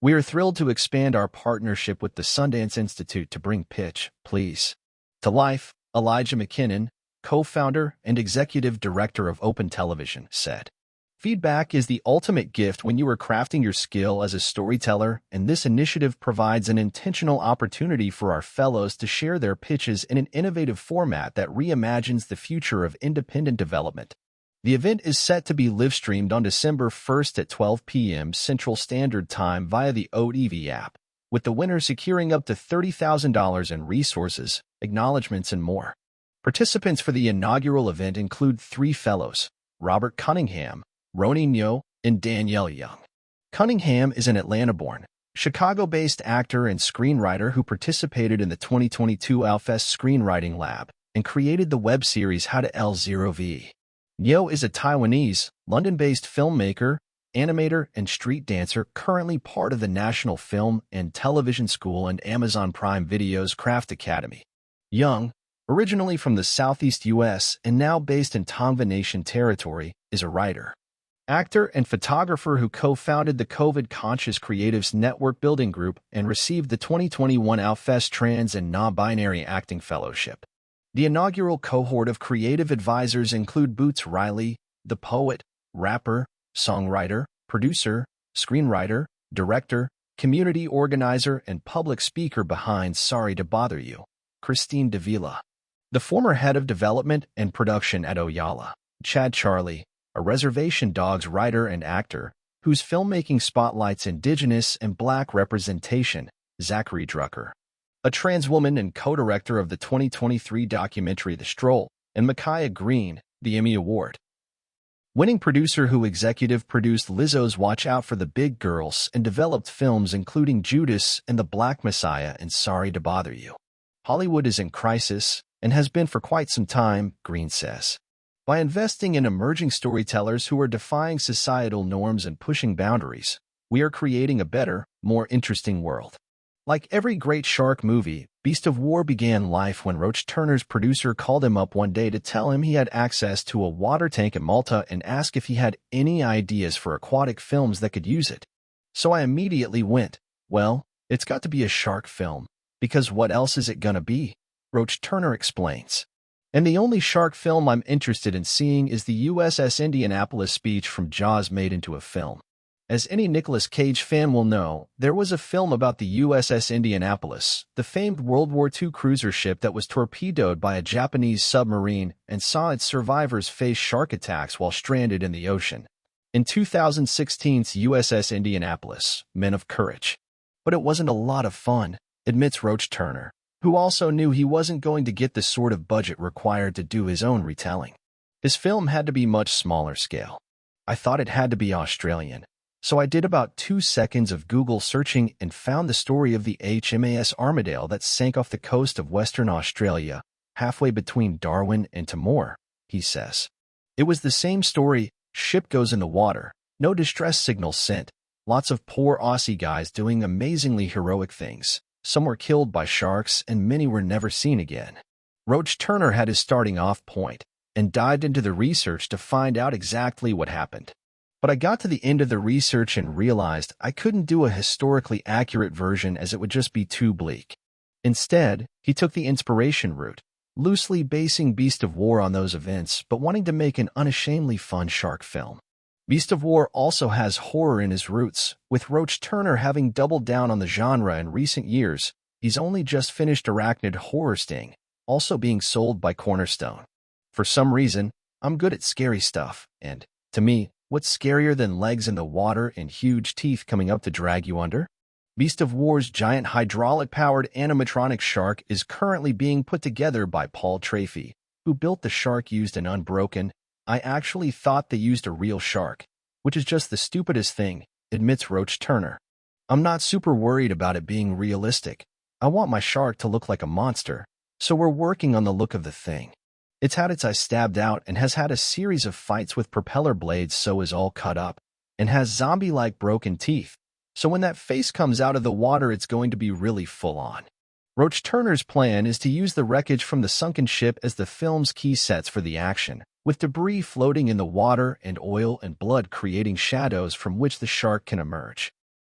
We are thrilled to expand our partnership with the Sundance Institute to bring Pitch, Please to life, Elijah McKinnon, co-founder and executive director of Open Television, said. Feedback is the ultimate gift when you are crafting your skill as a storyteller, and this initiative provides an intentional opportunity for our fellows to share their pitches in an innovative format that reimagines the future of independent development. The event is set to be live-streamed on December 1st at 12 p.m. Central Standard Time via the WWII app, with the winner securing up to $30,000 in resources, acknowledgments, and more. Participants for the inaugural event include 3 fellows, Robert Cunningham, Roni Nyo, and Danielle Young. Cunningham is an Atlanta-born, Chicago-based actor and screenwriter who participated in the 2022 Alfest Screenwriting Lab and created the web series How to L0V. Nyo is a Taiwanese, London-based filmmaker, animator, and street dancer currently part of the National Film and Television School and Amazon Prime Video's Craft Academy. Young, originally from the Southeast U.S. and now based in Tongva Nation territory, is a writer, actor, and photographer who co-founded the COVID-Conscious Creatives Network Building Group and received the 2021 Alfest Trans and Non-Binary Acting Fellowship. The inaugural cohort of creative advisors include Boots Riley, the poet, rapper, songwriter, producer, screenwriter, director, community organizer, and public speaker behind Sorry to Bother You, Christine Davila. The former head of development and production at Oyala, Chad Charlie, a Reservation Dogs writer and actor, whose filmmaking spotlights Indigenous and Black representation, Zachary Drucker, a trans woman and co-director of the 2023 documentary The Stroll, and Micaiah Green, the Emmy Award winning producer who executive produced Lizzo's Watch Out for the Big Girls and developed films including Judas and The Black Messiah and Sorry to Bother You. Hollywood is in crisis, and has been for quite some time, Green says. By investing in emerging storytellers who are defying societal norms and pushing boundaries, we are creating a better, more interesting world. Like every great shark movie, Beast of War began life when Roache-Turner's producer called him up one day to tell him he had access to a water tank at Malta and asked if he had any ideas for aquatic films that could use it. So I immediately went, well, it's got to be a shark film, because what else is it gonna be? Roache-Turner explains. And the only shark film I'm interested in seeing is the USS Indianapolis speech from Jaws made into a film. As any Nicolas Cage fan will know, there was a film about the USS Indianapolis, the famed World War II cruiser ship that was torpedoed by a Japanese submarine and saw its survivors face shark attacks while stranded in the ocean. In 2016's USS Indianapolis, Men of Courage. But it wasn't a lot of fun, admits Roache-Turner, who also knew he wasn't going to get the sort of budget required to do his own retelling. His film had to be much smaller scale. I thought it had to be Australian, so I did about 2 seconds of Google searching and found the story of the HMAS Armidale that sank off the coast of Western Australia, halfway between Darwin and Timor, he says. It was the same story, ship goes in the water, no distress signals sent, lots of poor Aussie guys doing amazingly heroic things. Some were killed by sharks and many were never seen again. Roache-Turner had his starting off point and dived into the research to find out exactly what happened. But I got to the end of the research and realized I couldn't do a historically accurate version as it would just be too bleak. Instead, he took the inspiration route, loosely basing Beast of War on those events but wanting to make an unashamedly fun shark film. Beast of War also has horror in his roots, with Roache-Turner having doubled down on the genre in recent years. He's only just finished Arachnid Horror Sting, also being sold by Cornerstone. For some reason, I'm good at scary stuff, and, to me, what's scarier than legs in the water and huge teeth coming up to drag you under? Beast of War's giant hydraulic-powered animatronic shark is currently being put together by Paul Traffy, who built the shark used in Unbroken. I actually thought they used a real shark, which is just the stupidest thing, admits Roache-Turner. I'm not super worried about it being realistic. I want my shark to look like a monster, so we're working on the look of the thing. It's had its eyes stabbed out and has had a series of fights with propeller blades so is all cut up, and has zombie-like broken teeth, so when that face comes out of the water it's going to be really full-on. Roache-Turner's plan is to use the wreckage from the sunken ship as the film's key sets for the action, with debris floating in the water and oil and blood creating shadows from which the shark can emerge.